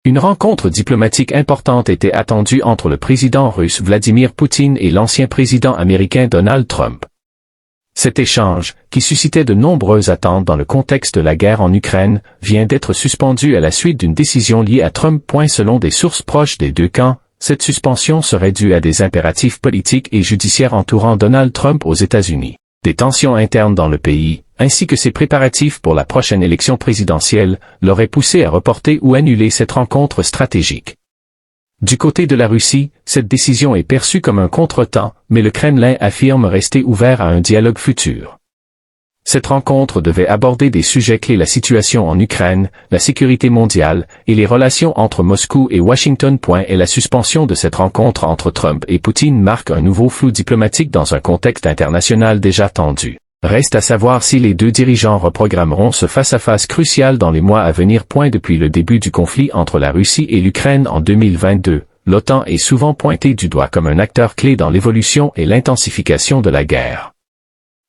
Une rencontre diplomatique importante était attendue entre le président russe Vladimir Poutine et l'ancien président américain Donald Trump. Cet échange, qui suscitait de nombreuses attentes dans le contexte de la guerre en Ukraine, vient d'être suspendu à la suite d'une décision liée à Trump. Selon des sources proches des deux camps, cette suspension serait due à des impératifs politiques et judiciaires entourant Donald Trump aux États-Unis, des tensions internes dans le pays, ainsi que ses préparatifs pour la prochaine élection présidentielle, l'auraient poussé à reporter ou annuler cette rencontre stratégique. Du côté de la Russie, cette décision est perçue comme un contretemps, mais le Kremlin affirme rester ouvert à un dialogue futur. Cette rencontre devait aborder des sujets clés: la situation en Ukraine, la sécurité mondiale, et les relations entre Moscou et Washington. Et la suspension de cette rencontre entre Trump et Poutine marque un nouveau flou diplomatique dans un contexte international déjà tendu. Reste à savoir si les deux dirigeants reprogrammeront ce face-à-face crucial dans les mois à venir. Depuis le début du conflit entre la Russie et l'Ukraine en 2022, l'OTAN est souvent pointée du doigt comme un acteur clé dans l'évolution et l'intensification de la guerre.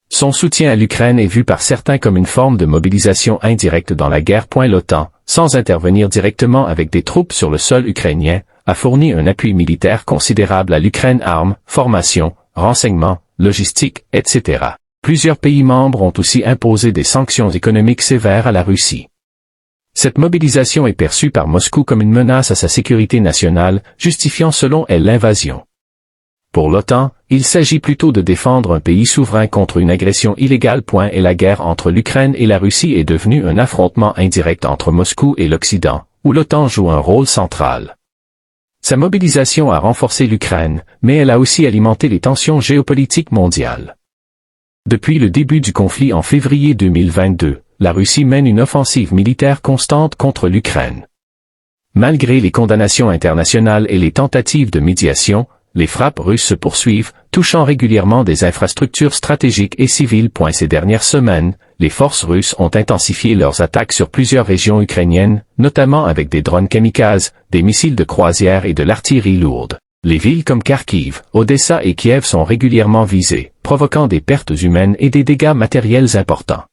Son soutien à l'Ukraine est vu par certains comme une forme de mobilisation indirecte dans la guerre. L'OTAN, sans intervenir directement avec des troupes sur le sol ukrainien, a fourni un appui militaire considérable à l'Ukraine: armes, formation, renseignements, logistique, etc. Plusieurs pays membres ont aussi imposé des sanctions économiques sévères à la Russie. Cette mobilisation est perçue par Moscou comme une menace à sa sécurité nationale, justifiant selon elle l'invasion. Pour l'OTAN, il s'agit plutôt de défendre un pays souverain contre une agression illégale. Et la guerre entre l'Ukraine et la Russie est devenue un affrontement indirect entre Moscou et l'Occident, où l'OTAN joue un rôle central. Sa mobilisation a renforcé l'Ukraine, mais elle a aussi alimenté les tensions géopolitiques mondiales. Depuis le début du conflit en février 2022, la Russie mène une offensive militaire constante contre l'Ukraine. Malgré les condamnations internationales et les tentatives de médiation, les frappes russes se poursuivent, touchant régulièrement des infrastructures stratégiques et civiles. Ces dernières semaines, les forces russes ont intensifié leurs attaques sur plusieurs régions ukrainiennes, notamment avec des drones kamikazes, des missiles de croisière et de l'artillerie lourde. Les villes comme Kharkiv, Odessa et Kiev sont régulièrement visées, provoquant des pertes humaines et des dégâts matériels importants.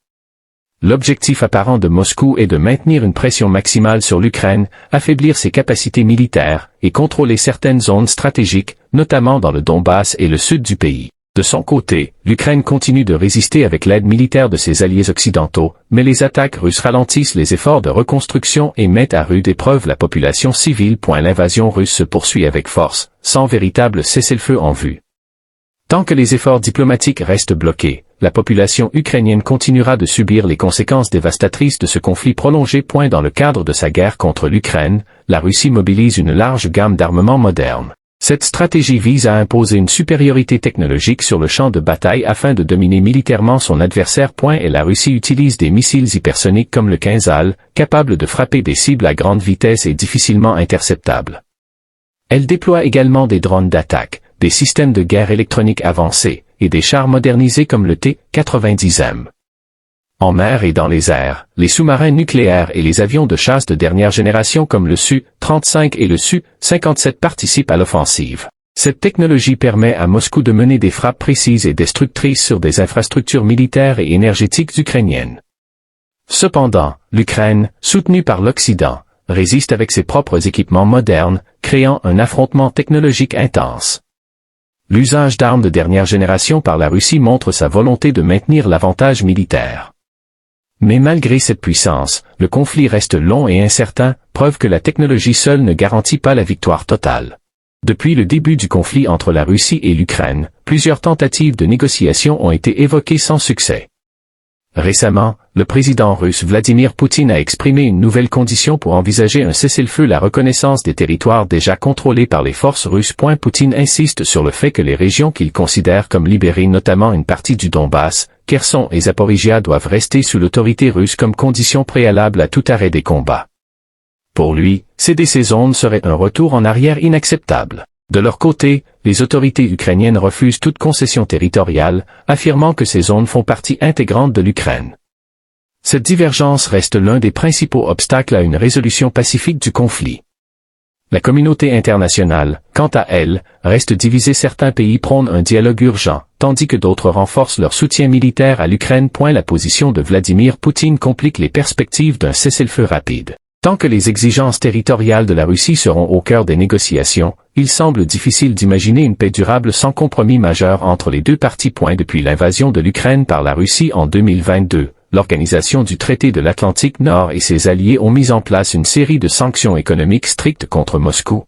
L'objectif apparent de Moscou est de maintenir une pression maximale sur l'Ukraine, affaiblir ses capacités militaires, et contrôler certaines zones stratégiques, notamment dans le Donbass et le sud du pays. De son côté, l'Ukraine continue de résister avec l'aide militaire de ses alliés occidentaux, mais les attaques russes ralentissent les efforts de reconstruction et mettent à rude épreuve la population civile. L'invasion russe se poursuit avec force, sans véritable cessez-le-feu en vue. Tant que les efforts diplomatiques restent bloqués, la population ukrainienne continuera de subir les conséquences dévastatrices de ce conflit prolongé. Dans le cadre de sa guerre contre l'Ukraine, la Russie mobilise une large gamme d'armements modernes. Cette stratégie vise à imposer une supériorité technologique sur le champ de bataille afin de dominer militairement son adversaire. Et la Russie utilise des missiles hypersoniques comme le Kinzhal, capables de frapper des cibles à grande vitesse et difficilement interceptables. Elle déploie également des drones d'attaque, des systèmes de guerre électronique avancés, et des chars modernisés comme le T-90M. En mer et dans les airs, les sous-marins nucléaires et les avions de chasse de dernière génération comme le Su-35 et le Su-57 participent à l'offensive. Cette technologie permet à Moscou de mener des frappes précises et destructrices sur des infrastructures militaires et énergétiques ukrainiennes. Cependant, l'Ukraine, soutenue par l'Occident, résiste avec ses propres équipements modernes, créant un affrontement technologique intense. L'usage d'armes de dernière génération par la Russie montre sa volonté de maintenir l'avantage militaire. Mais malgré cette puissance, le conflit reste long et incertain, preuve que la technologie seule ne garantit pas la victoire totale. Depuis le début du conflit entre la Russie et l'Ukraine, plusieurs tentatives de négociation ont été évoquées sans succès. Récemment, le président russe Vladimir Poutine a exprimé une nouvelle condition pour envisager un cessez-le-feu: la reconnaissance des territoires déjà contrôlés par les forces russes. Poutine insiste sur le fait que les régions qu'il considère comme libérées, notamment une partie du Donbass, Kherson et Zaporizhia, doivent rester sous l'autorité russe comme condition préalable à tout arrêt des combats. Pour lui, céder ces zones serait un retour en arrière inacceptable. De leur côté, les autorités ukrainiennes refusent toute concession territoriale, affirmant que ces zones font partie intégrante de l'Ukraine. Cette divergence reste l'un des principaux obstacles à une résolution pacifique du conflit. La communauté internationale, quant à elle, reste divisée. Certains pays prônent un dialogue urgent, tandis que d'autres renforcent leur soutien militaire à l'Ukraine. La position de Vladimir Poutine complique les perspectives d'un cessez-le-feu rapide. Tant que les exigences territoriales de la Russie seront au cœur des négociations, il semble difficile d'imaginer une paix durable sans compromis majeur entre les deux parties. Depuis l'invasion de l'Ukraine par la Russie en 2022, l'Organisation du Traité de l'Atlantique Nord et ses alliés ont mis en place une série de sanctions économiques strictes contre Moscou.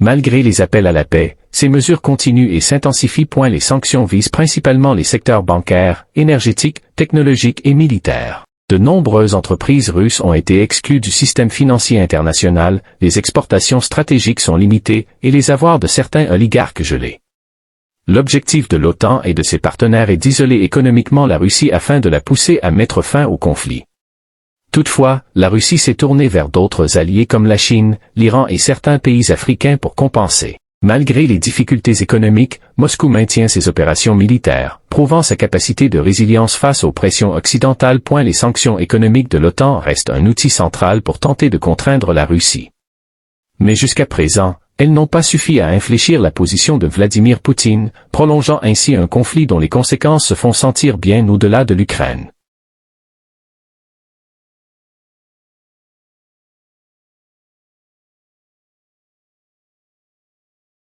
Malgré les appels à la paix, ces mesures continuent et s'intensifient. Les sanctions visent principalement les secteurs bancaires, énergétiques, technologiques et militaires. De nombreuses entreprises russes ont été exclues du système financier international, les exportations stratégiques sont limitées et les avoirs de certains oligarques gelés. L'objectif de l'OTAN et de ses partenaires est d'isoler économiquement la Russie afin de la pousser à mettre fin au conflit. Toutefois, la Russie s'est tournée vers d'autres alliés comme la Chine, l'Iran et certains pays africains pour compenser. Malgré les difficultés économiques, Moscou maintient ses opérations militaires, prouvant sa capacité de résilience face aux pressions occidentales. Les sanctions économiques de l'OTAN restent un outil central pour tenter de contraindre la Russie. Mais jusqu'à présent, elles n'ont pas suffi à infléchir la position de Vladimir Poutine, prolongeant ainsi un conflit dont les conséquences se font sentir bien au-delà de l'Ukraine.